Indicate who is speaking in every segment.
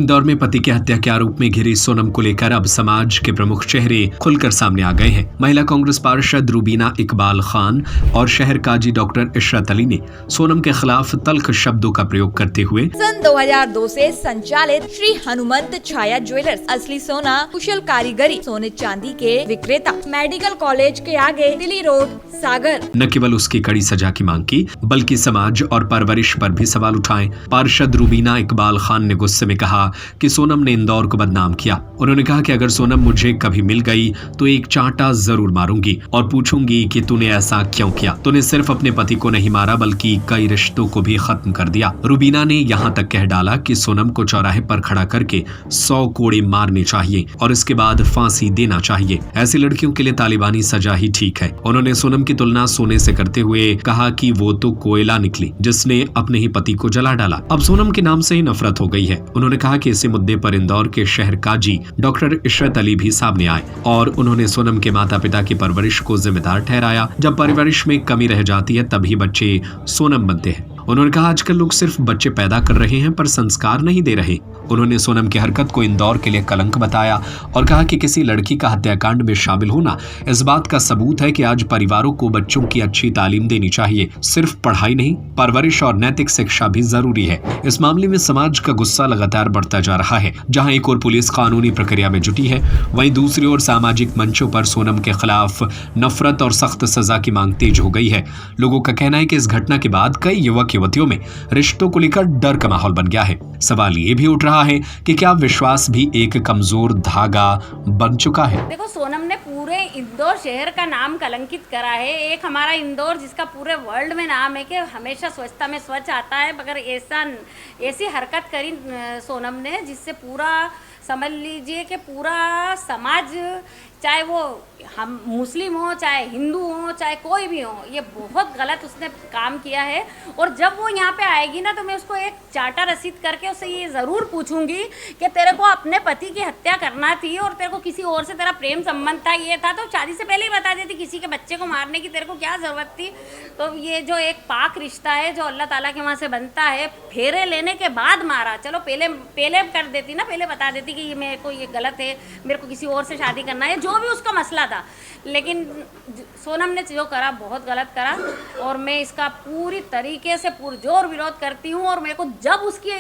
Speaker 1: इंदौर में पति की हत्या के आरोप में घिरी सोनम को लेकर अब समाज के प्रमुख चेहरे खुलकर सामने आ गए हैं। महिला कांग्रेस पार्षद रूबीना इकबाल खान और शहर काजी डॉक्टर इशरत अली ने सोनम के खिलाफ तल्ख शब्दों का प्रयोग करते हुए
Speaker 2: सन 2002 से संचालित श्री हनुमंत छाया ज्वेलर्स, असली सोना, कुशल कारीगरी, सोने चांदी के विक्रेता, मेडिकल कॉलेज के आगे, दिल्ली रोड, सागर,
Speaker 1: न केवल उसकी कड़ी सजा की मांग की बल्कि समाज और परवरिश पर भी सवाल उठाए। पार्षद रूबीना इकबाल खान ने गुस्से में कहा कि सोनम ने इंदौर को बदनाम किया। उन्होंने कहा कि अगर सोनम मुझे कभी मिल गई तो एक चांटा जरूर मारूंगी और पूछूंगी कि तूने ऐसा क्यों किया। तूने सिर्फ अपने पति को नहीं मारा बल्कि कई रिश्तों को भी खत्म कर दिया। रूबीना ने यहाँ तक कह डाला कि सोनम को चौराहे पर खड़ा करके 100 कोड़े मारने चाहिए और इसके बाद फांसी देना चाहिए। ऐसी लड़कियों के लिए तालिबानी सजा ही ठीक है। उन्होंने सोनम की तुलना सोने से करते हुए कहा कि वो तो कोयला निकली जिसने अपने ही पति को जला डाला। अब सोनम के नाम से ही नफरत हो गई है। उन्होंने कहा कि इसी मुद्दे पर इंदौर के शहर काजी डॉक्टर इशरत अली भी सामने आए और उन्होंने सोनम के माता पिता की परवरिश को जिम्मेदार ठहराया। जब परवरिश में कमी रह जाती है तभी बच्चे सोनम बनते हैं। उन्होंने कहा आजकल लोग सिर्फ बच्चे पैदा कर रहे हैं पर संस्कार नहीं दे रहे। उन्होंने सोनम की हरकत को इंदौर के लिए कलंक बताया और कहा कि किसी लड़की का हत्याकांड में शामिल होना इस बात का सबूत है कि आज परिवारों को बच्चों की अच्छी तालीम देनी चाहिए। सिर्फ पढ़ाई नहीं, परवरिश और नैतिक शिक्षा भी जरूरी है। इस मामले में समाज का गुस्सा लगातार बढ़ता जा रहा है। जहां एक और पुलिस कानूनी प्रक्रिया में जुटी है, वहीं दूसरी ओर सामाजिक मंचों पर सोनम के खिलाफ नफरत और सख्त सजा की मांग तेज हो गई है। लोगों का कहना है कि इस घटना के बाद कई युवक युवतियों में रिश्तों को लेकर डर का माहौल बन गया है। सवाल ये भी उठ रहा है कि क्या विश्वास भी एक कमजोर धागा बन चुका है।
Speaker 3: देखो, सोनम ने पूरे इंदौर शहर का नाम कलंकित करा है। एक हमारा इंदौर जिसका पूरे वर्ल्ड में नाम है कि हमेशा स्वच्छता में स्वच्छ आता है, मगर ऐसी हरकत करी सोनम ने जिससे पूरा समझ लीजिए कि पूरा समाज, चाहे वो हम मुस्लिम हो, चाहे हिंदू हो, चाहे कोई भी हो, ये बहुत गलत उसने काम किया है। और जब वो यहाँ पे आएगी ना तो मैं उसको एक चार्टर रसीद करके उससे ये ज़रूर पूछूंगी कि तेरे को अपने पति की हत्या करना थी और तेरे को किसी और से तेरा प्रेम संबंध था, ये था, तो शादी से पहले ही बता देती। किसी के बच्चे को मारने की तेरे को क्या ज़रूरत थी। तो ये जो एक पाक रिश्ता है जो अल्लाह ताला के वहाँ से बनता है, फेरे लेने के बाद मारा, चलो पहले कर देती ना, पहले बता देती कि ये मेरे को ये गलत है, मेरे को किसी और से शादी करना है, जो भी उसका मसला था। लेकिन सोनम ने जो करा बहुत गलत करा और मैं इसका पूरी तरीके से पुरजोर विरोध करती हूँ। और मेरे को जब उसकी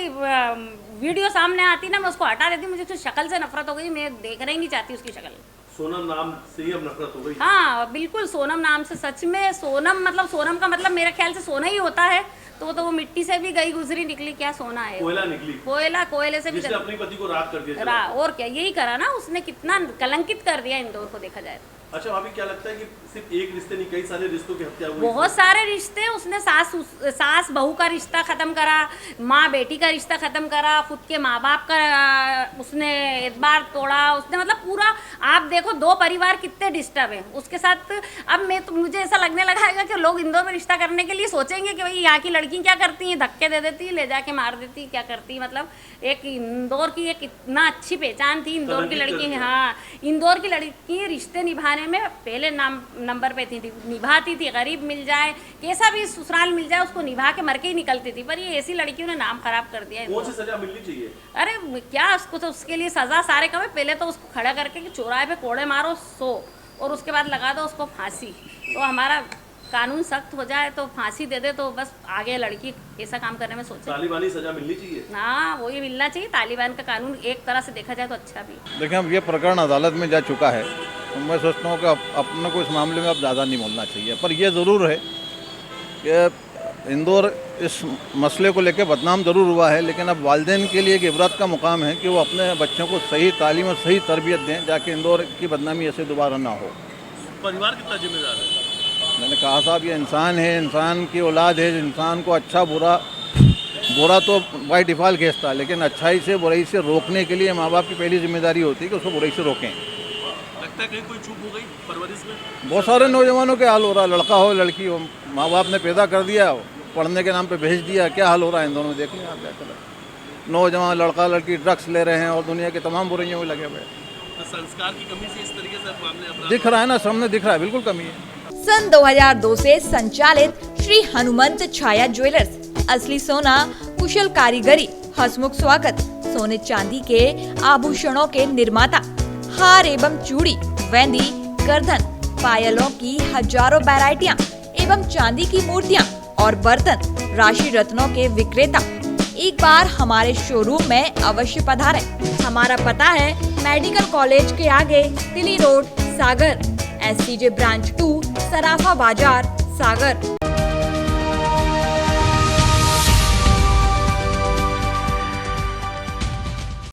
Speaker 3: वीडियो सामने आती ना मैं उसको हटा देती। मुझे उसकी शक्ल से नफरत हो गई, मैं देखना ही नहीं चाहती उसकी शक्ल।
Speaker 4: सोनम नाम से ही अब नफरत हो गई।
Speaker 3: हाँ बिल्कुल, सोनम नाम से सच में सोनम का मतलब मेरे ख्याल से सोना ही होता है। तो वो मिट्टी से भी गई गुजरी निकली, क्या सोना है,
Speaker 4: कोयला निकली,
Speaker 3: कोयले से भी
Speaker 4: अपने पति को राख कर दिया।
Speaker 3: और क्या, यही करा ना उसने, कितना कलंकित कर दिया इंदौर को देखा जाए।
Speaker 4: अच्छा भाभी, क्या लगता है कि सिर्फ एक रिश्ते नहीं, कई सारे रिश्तों की हत्या हुई?
Speaker 3: बहुत सारे रिश्ते उसने, सास बहू का रिश्ता खत्म करा, माँ बेटी का रिश्ता खत्म करा, खुद के माँ बाप का उसने एतबार तोड़ा उसने। मतलब पूरा आप देखो, 2 परिवार कितने डिस्टर्ब है उसके साथ। अब मुझे ऐसा लगने लगा है कि लोग इंदौर में रिश्ता करने के लिए सोचेंगे कि भाई यहाँ की लड़की क्या करती हैं, धक्के दे देती, ले जाके मार देती, क्या करती। मतलब एक इंदौर की एक इतना अच्छी पहचान थी इंदौर की लड़की। हाँ, इंदौर की लड़की रिश्ते निभाने में पहले नंबर पे थी, निभाती थी। गरीब मिल जाए, कैसा भी ससुराल मिल जाए, उसको निभा के मर के ही निकलती थी। पर ये ऐसी लड़कियों ने नाम खराब कर दिया।
Speaker 4: कौन सी सजा मिलनी चाहिए?
Speaker 3: अरे क्या, उसको तो उसके लिए सजा सारे कम है। पहले तो उसको खड़ा करके कि चौराहे पे कोड़े मारो 100 और उसके बाद लगा दो उसको फांसी। तो हमारा कानून सख्त हो जाए तो फांसी दे दे तो बस आगे लड़की ऐसा काम करने में सोचे।
Speaker 4: तालिबानी सजा मिलनी चाहिए।
Speaker 3: हाँ, वो ये मिलना चाहिए। तालिबान का कानून एक तरह से देखा जाए तो अच्छा भी।
Speaker 5: देखिए, अब ये प्रकरण अदालत में जा चुका है तो मैं सोचता हूँ कि अपने को इस मामले में अब ज़्यादा नहीं बोलना चाहिए। पर यह ज़रूर है कि इंदौर इस मसले को लेकर बदनाम ज़रूर हुआ है, लेकिन अब वालिदैन के लिए एक इबरत का मुकाम है कि वो अपने बच्चों को सही तालीम और सही तरबियत दें, जाके इंदौर की बदनामी ऐसे दोबारा ना हो।
Speaker 4: परिवार कितना जिम्मेदार है?
Speaker 5: मैंने कहा साहब, ये इंसान है, इंसान की औलाद है। इंसान को अच्छा बुरा तो बाई डिफ़ॉल्ट घेसता है, लेकिन अच्छाई से बुराई से रोकने के लिए माँ बाप की पहली जिम्मेदारी होती है कि उसको बुराई से रोकें।
Speaker 4: लगता है कहीं कोई चूक हो गई परवरिश में?
Speaker 5: बहुत सारे नौजवानों के हाल हो रहा है, लड़का हो लड़की हो, माँ बाप ने पैदा कर दिया, पढ़ने के नाम पे भेज दिया, क्या हाल हो रहा है इन दोनों। देख लें आप, क्या चला, नौजवान लड़का लड़की ड्रग्स ले रहे हैं और दुनिया के तमाम बुराइयों में लगे हुए हैं।
Speaker 4: संस्कार की कमी से इस तरीके से मामले
Speaker 5: दिख रहा है ना, सामने दिख रहा है, बिल्कुल कमी है।
Speaker 2: सन 2002 से संचालित श्री हनुमंत छाया ज्वेलर्स, असली सोना, कुशल कारीगरी, हंसमुख स्वागत, सोने चांदी के आभूषणों के निर्माता, हार एवं चूड़ी, वेंदी, गर्दन, पायलों की हजारों वैरायटियां एवं चांदी की मूर्तियां और बर्तन, राशि रत्नों के विक्रेता एक बार हमारे शोरूम में अवश्य पधारें। हमारा पता है मेडिकल कॉलेज के आगे, दिल्ली रोड, सागर, SCJ ब्रांच 2, सराफा बाजार, सागर।